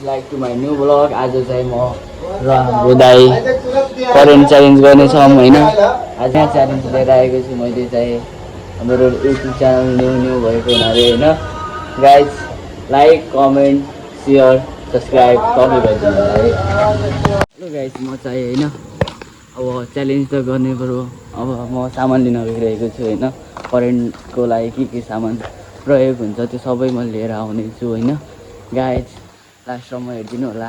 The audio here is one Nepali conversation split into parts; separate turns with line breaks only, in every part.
Guys like to my new blog. आज चाहिँ म र हाम्रो दाई करेन्ट च्यालेन्ज गर्नेछौँ होइन। आज यहाँ च्यालेन्ज लिएर आएको छु मैले चाहिँ हाम्रो युट्युब च्यानल न्यू भएको हुनाले होइन। Guys like comment share subscribe सबै गरिदिनु होला है। हेलो गाइज म चाहिँ होइन अब च्यालेन्ज त गर्ने पऱ्यो। अब म सामान लिन गइरहेको छु होइन। करेन्टको लागि के सामान प्रयोग हुन्छ त्यो सबै म लिएर आउनेछु होइन। गाइज लास्टसम्म हेरिदिनु होला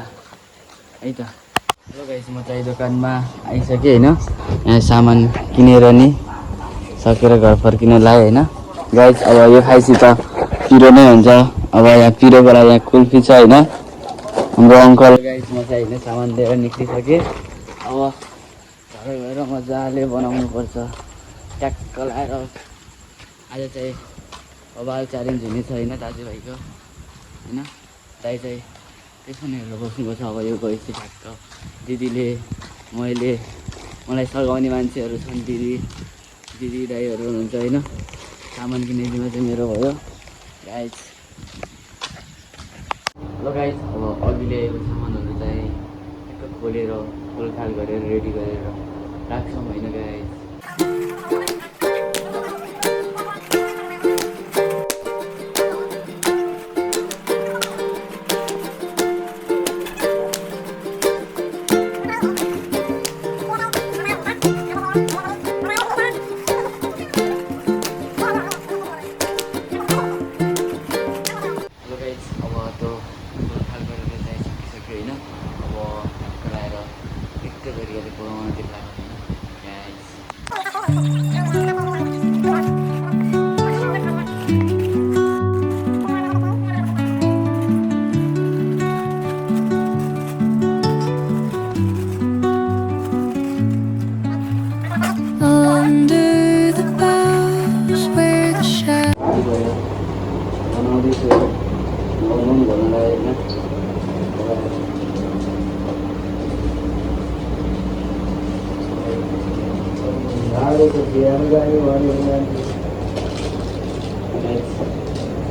है त। हेलो गाइज म चाहिँ दोकानमा आइसकेँ होइन। यहाँ सामान किनेर नि सकेर घर फर्किन लाग्यो होइन। गाइज अब यो खाइसी त पिरो नै हुन्छ। अब यहाँ पिरोको लागि यहाँ कुल्फी छ होइन हाम्रो अङ्कल। गाइज म चाहिँ होइन सामान लिएर निस्किसकेँ। अब घरै गएर मजाले बनाउनु पर्छ ट्याक्क लाएर। आज चाहिँ बबाल च्यालेन्ज हुने छ होइन दाजुभाइको होइन। दाइ चाहिँ त्यसो नै हेरेर बस्नुभएको छ। अब यो गएपछि ठ्याक्क दिदीले मैले मलाई सघाउने मान्छेहरू छन् दिदी दाइहरू हुनुहुन्छ होइन। सामान किन्ने जिम्मा चाहिँ मेरो भयो गाइज। हेलो गाइज अब अघि ल्याएको सामानहरू चाहिँ ठ्याक्क खोलेर खोलखाल गरेर रेडी गरेर राख्छौँ होइन guys.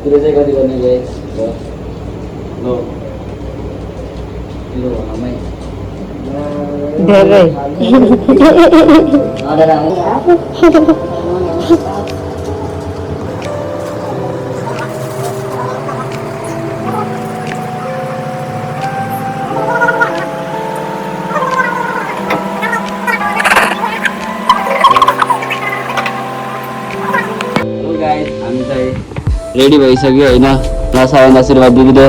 Kita saya ganti guys. Lo ramai.
Dari.
Ada nama. Ready भइसक्यो होइन। नसायन आशीर्वाद दिदीले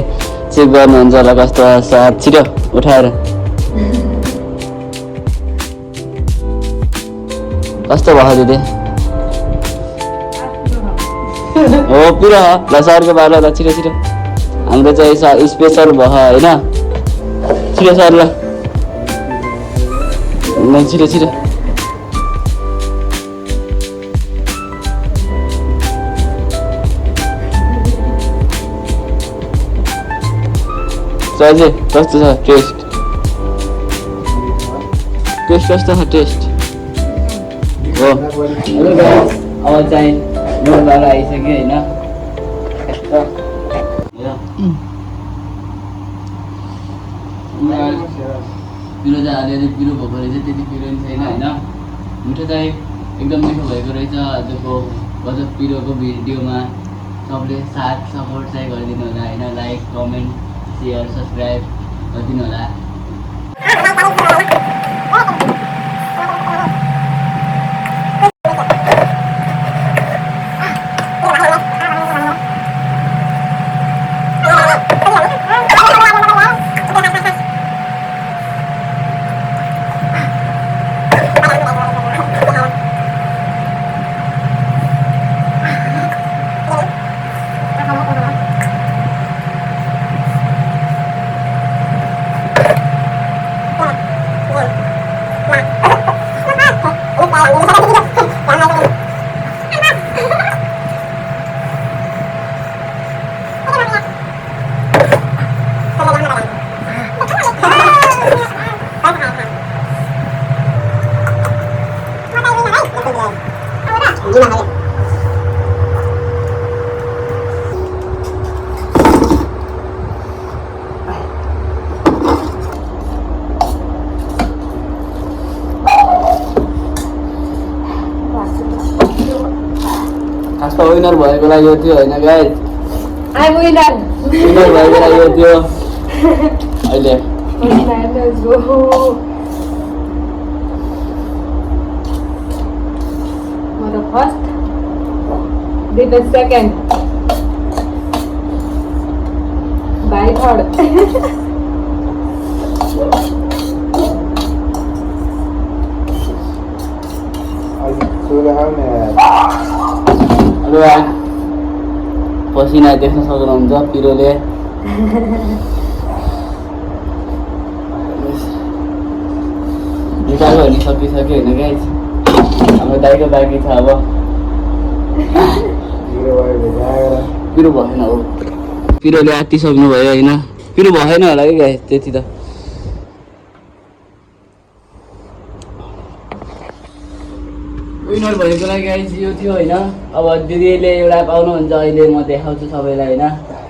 चेक गर्नुहुन्छ होला कस्तो साथ छिटो उठाएर कस्तो भयो दिदी? हो पुरा ल सरको बाह्र ल छिटो छिटो हाम्रो चाहिँ स्पेसल भयो होइन। छिटो सर ल छिटो छिटो अझै कस्तो छ टेस्ट कस्तो छ टेस्ट हो। हेलो गाइस अब चाहिँ मेरो बाह्र आइसक्यो होइन। पिरो चाहिँ अलिअलि पिरो भएको रहेछ त्यति पिरो पनि छैन होइन। मिठो चाहिँ एकदम मिठो भएको रहेछ। आजको गजब पिरोको भिडियोमा सबले साथ सपोर्ट चाहिँ गरिदिनु होला होइन। लाइक कमेन्ट शेयर सब्सक्राइब गरिदिनु होला। छ विनर भएको लागि यो थियो होइन गाइस
I'm winner.
विनर भएको लागि यो थियो अहिले
Let's go. For the first, did the second, by third.
Hello पसिना देख्न सक्नुहुन्छ पिरोले निकाल्नु भने सकिसक्यो होइन गाइस हाम्रो दाइको बाँकी छ अब पिरो भएन हो पिरोले आँटिसक्नु भयो होइन पिरो भएन होला कि गाइस त्यति त विनर भएको लागि गाइस यो थियो होइन अब दिदीले एउटा पाउनुहुन्छ अहिले म देखाउँछु सबैलाई होइन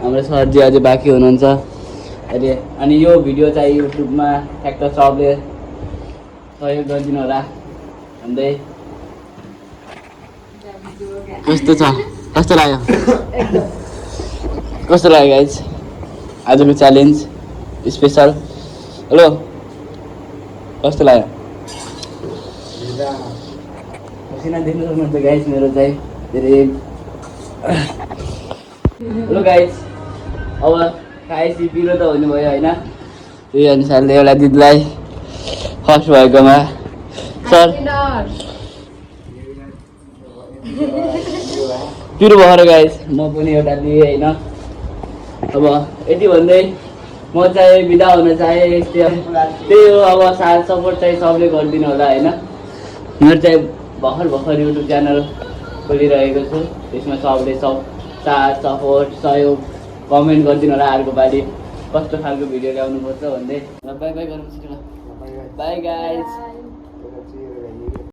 हाम्रो सरजी अझै बाँकी हुनुहुन्छ अहिले अनि यो भिडियो चाहिँ युट्युबमा ठ्याक्क सबले सहयोग गरिदिनु होला भन्दै कस्तो छ कस्तो लाग्यो कस्तो लाग्यो गाइस आजको च्यालेन्ज स्पेसल हेलो कस्तो लाग्यो पसिना देख्नु सक्नुहुन्छ गाइस मेरो चाहिँ धेरै हेलो गाइस अब खाएपछि पिरो त हुनुभयो होइन त्यही अनुसारले एउटा दिदीलाई फर्स्ट भएकोमा सर पिरो भएर गाइस म पनि एउटा लिएँ होइन अब यति भन्दै म चाहिँ बिदा हुन चाहेँ त्यही हो अब साथ सपोर्ट चाहिँ सबले गरिदिनु होला होइन मेरो चाहिँ भर्खर युट्युब च्यानल खोलिरहेको छु त्यसमा सबले साथ सपोर्ट सहयोग कमेन्ट गरिदिनु होला अर्को पालि कस्तो खालको भिडियो ल्याउनुपर्छ भन्दै बाई बाई गर्नु बाई गाइस